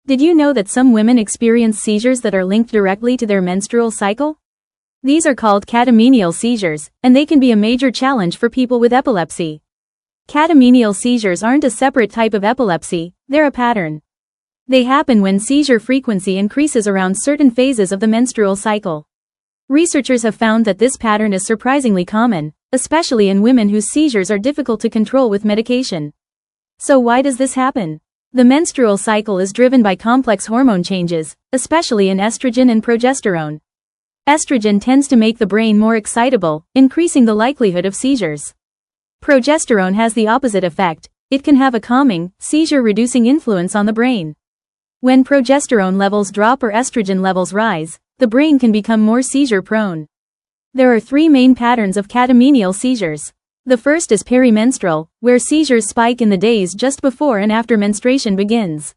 Did you know that some women experience seizures that are linked directly to their menstrual cycle? These are called catamenial seizures, and they can be a major challenge for people with epilepsy. Catamenial seizures aren't a separate type of epilepsy, they're a pattern. They happen when seizure frequency increases around certain phases of the menstrual cycle. Researchers have found that this pattern is surprisingly common, especially in women whose seizures are difficult to control with medication. So why does this happen? The menstrual cycle is driven by complex hormone changes, especially in estrogen and progesterone. Estrogen tends to make the brain more excitable, increasing the likelihood of seizures. Progesterone has the opposite effect. It can have a calming, seizure-reducing influence on the brain. When progesterone levels drop or estrogen levels rise, the brain can become more seizure-prone. There are three main patterns of catamenial seizures. The first is perimenstrual, where seizures spike in the days just before and after menstruation begins.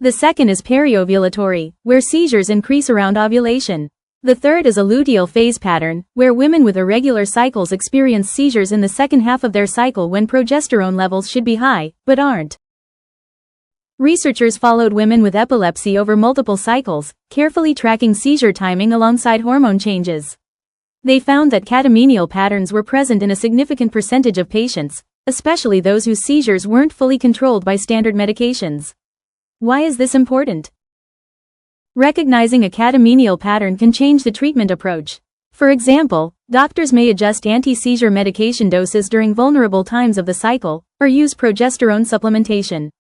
The second is periovulatory, where seizures increase around ovulation. The third is a luteal phase pattern, where women with irregular cycles experience seizures in the second half of their cycle when progesterone levels should be high, but aren't. Researchers followed women with epilepsy over multiple cycles, carefully tracking seizure timing alongside hormone changes. They found that catamenial patterns were present in a significant percentage of patients, especially those whose seizures weren't fully controlled by standard medications. Why is this important? Recognizing a catamenial pattern can change the treatment approach. For example, doctors may adjust anti-seizure medication doses during vulnerable times of the cycle, or use progesterone supplementation.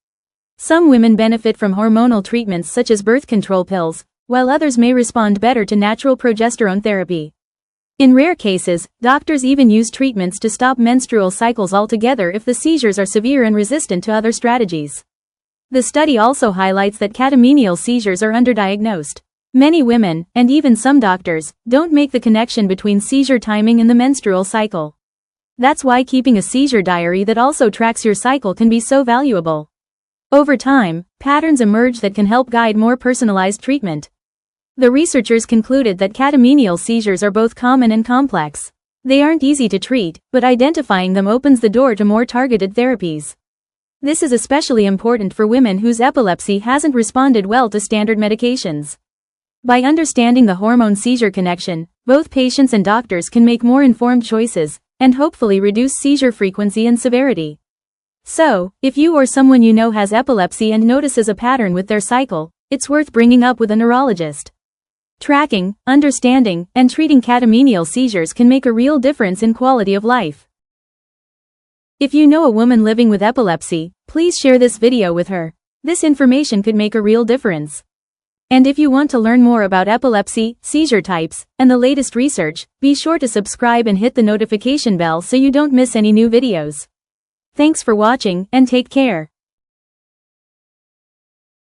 Some women benefit from hormonal treatments such as birth control pills, while others may respond better to natural progesterone therapy. In rare cases, doctors even use treatments to stop menstrual cycles altogether if the seizures are severe and resistant to other strategies. The study also highlights that catamenial seizures are underdiagnosed. Many women, and even some doctors, don't make the connection between seizure timing and the menstrual cycle. That's why keeping a seizure diary that also tracks your cycle can be so valuable. Over time, patterns emerge that can help guide more personalized treatment. The researchers concluded that catamenial seizures are both common and complex. They aren't easy to treat, but identifying them opens the door to more targeted therapies. This is especially important for women whose epilepsy hasn't responded well to standard medications. By understanding the hormone-seizure connection, both patients and doctors can make more informed choices, and hopefully reduce seizure frequency and severity. So, if you or someone you know has epilepsy and notices a pattern with their cycle, it's worth bringing up with a neurologist. Tracking, understanding, and treating catamenial seizures can make a real difference in quality of life. If you know a woman living with epilepsy, please share this video with her. This information could make a real difference. And if you want to learn more about epilepsy, seizure types, and the latest research, be sure to subscribe and hit the notification bell so you don't miss any new videos. Thanks for watching, and take care.